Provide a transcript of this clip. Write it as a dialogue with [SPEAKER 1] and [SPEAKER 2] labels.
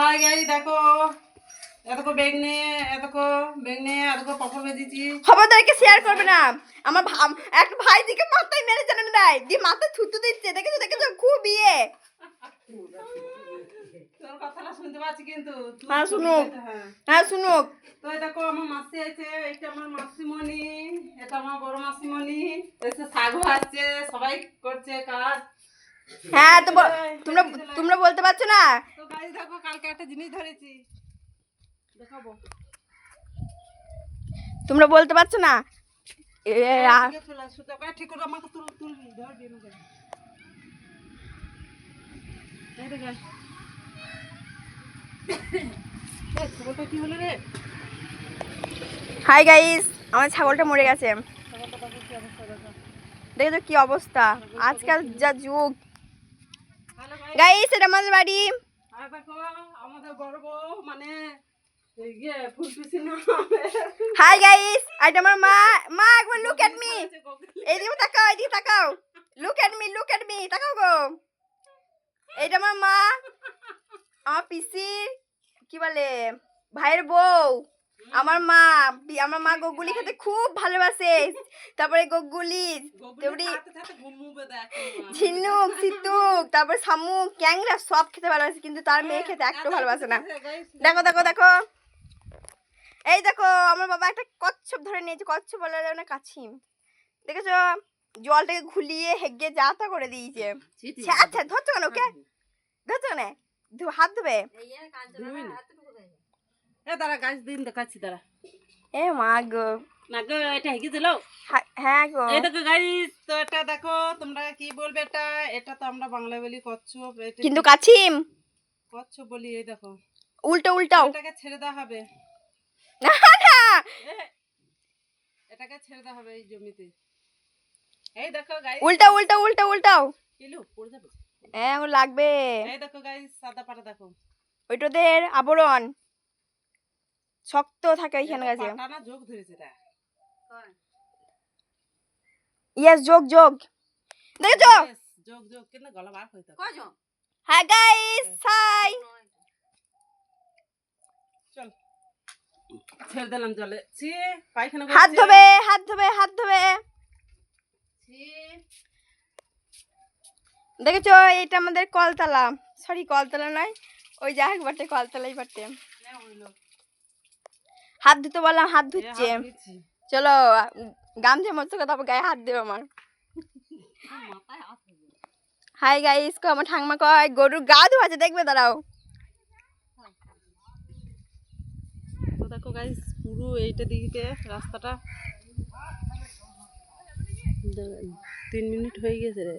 [SPEAKER 1] Hi guys দেখো এতকো বেগনে এতকো পাপড় ভেজেছি।
[SPEAKER 2] খবরদারকে share করবে না। আমার এক ভাই দিকে মাথায় মেরে জানেন নাই দি মাথায় থুতু দিচ্ছে দেখেছো খুব ইয়ে।
[SPEAKER 1] তোর কথাটা শুনতে পাচ্ছি কিন্তু
[SPEAKER 2] হ্যাঁ শুনুক, হ্যাঁ শুনুক।
[SPEAKER 1] তো দেখো আমার মাসি আছে, এটা আমার মাসিমণি, এটা আমার বড় মাসিমণি, এসে শাক ভাজছে, সবাই করছে কাজ।
[SPEAKER 2] হ্যাঁ তো তোমরা বলতে পারছো না।
[SPEAKER 1] তো গাইস দেখো কালকে একটা জিনিস ধরেছি দেখাবো।
[SPEAKER 2] তোমরা বলতে পারছো না।
[SPEAKER 1] ঠিক করে আমাকে তুলবি ধরবি আমাকে। এই দেখ খবরটা কি হলো রে?
[SPEAKER 2] হাই গাইস, আমার ছাগলটা মরে গেছে। দেখো কি অবস্থা, আজকাল যা যুগ। গাইস এটা আমাদের বাড়ি।
[SPEAKER 1] আর দেখো আমাদের বড় বউ মানে ফুলপিসি না।
[SPEAKER 2] হাই গাইস, এটা আমার মা একবার লুক এট মি। এইদিকে তাকাও লুক এট মি তাকাও গো। এইটা আমার মা, আমার পিসি কি বলে ভাইয়ের বউ। আমার মা গোগুলি খেতে খুব ভালোবাসে। তারপরে গোগুলি, তারপরে ঝিনুক সিতুক, তারপরে শামুক ক্যাংরা সব খেতে ভালোবাসে, কিন্তু তার মেয়ে খেতে একটু ভালোবাসে না। দেখো এই দেখো আমার বাবা একটা কচ্ছপ ধরে নিয়েছে। কচ্ছপ বলে না কাছিম, দেখেছো জলটাকে ঘুলিয়ে হেগে যা তা করে দিয়েছে। আচ্ছা ধরছো কেন ওকে, ধরছো কেন? হাত ধুবে।
[SPEAKER 1] দাঁড়া গাছ দিন দেখাচ্ছি দাঁড়া।
[SPEAKER 2] এ মা গো,
[SPEAKER 1] না গো এটা হেগে দিল।
[SPEAKER 2] হ্যাঁ গো।
[SPEAKER 1] এই দেখো গাইস, তো এটা দেখো তোমরা কি বলবে, এটা তো আমরা বাংলা বলি কচ্ছপ,
[SPEAKER 2] কিন্তু কাছিম
[SPEAKER 1] কচ্ছপ বলি। এই দেখো
[SPEAKER 2] উল্টাও
[SPEAKER 1] এটাকে ছেড়ে দেওয়া হবে
[SPEAKER 2] না না,
[SPEAKER 1] এটাকে ছেড়ে দেওয়া হবে এই জমিতে। এই দেখো গাইস
[SPEAKER 2] উল্টাও
[SPEAKER 1] কিলো পড়ে যাবে।
[SPEAKER 2] হ্যাঁ ও লাগবে।
[SPEAKER 1] এই দেখো গাইস সাদা পাটা দেখো,
[SPEAKER 2] ওইটাদের আবরণ শক্ত থাকে ওইখানে গাছে।
[SPEAKER 1] পাটা না যোগ ধরেছে এটা।
[SPEAKER 2] ইয়েস যোগ দেখেছো
[SPEAKER 1] যোগ কেন গলা বার হইতো।
[SPEAKER 2] হ্যাঁ গাইস হাই,
[SPEAKER 1] চল ছেড়ে দিলাম জলে। ছি পায়খানা
[SPEAKER 2] হাত ধোবে। দেখেছো এটা আমাদের কলতলা, সরি কলতলা নয়, ওই যা একবারটে কলতলাই বাটে। হাত ধুতে বললাম, হাত ধুচ্ছে। চলো গামছা মতো কথা গায়ে হাত দেবে আমার। হাই গাইস কো আমার ঠাংমা কয় গরুর গা ধোয়াছে, দেখবে দাঁড়াও।
[SPEAKER 1] তো দেখো গাইস পুরো এইটা দিকে রাস্তাটা 3 মিনিট হয়ে গেছে রে।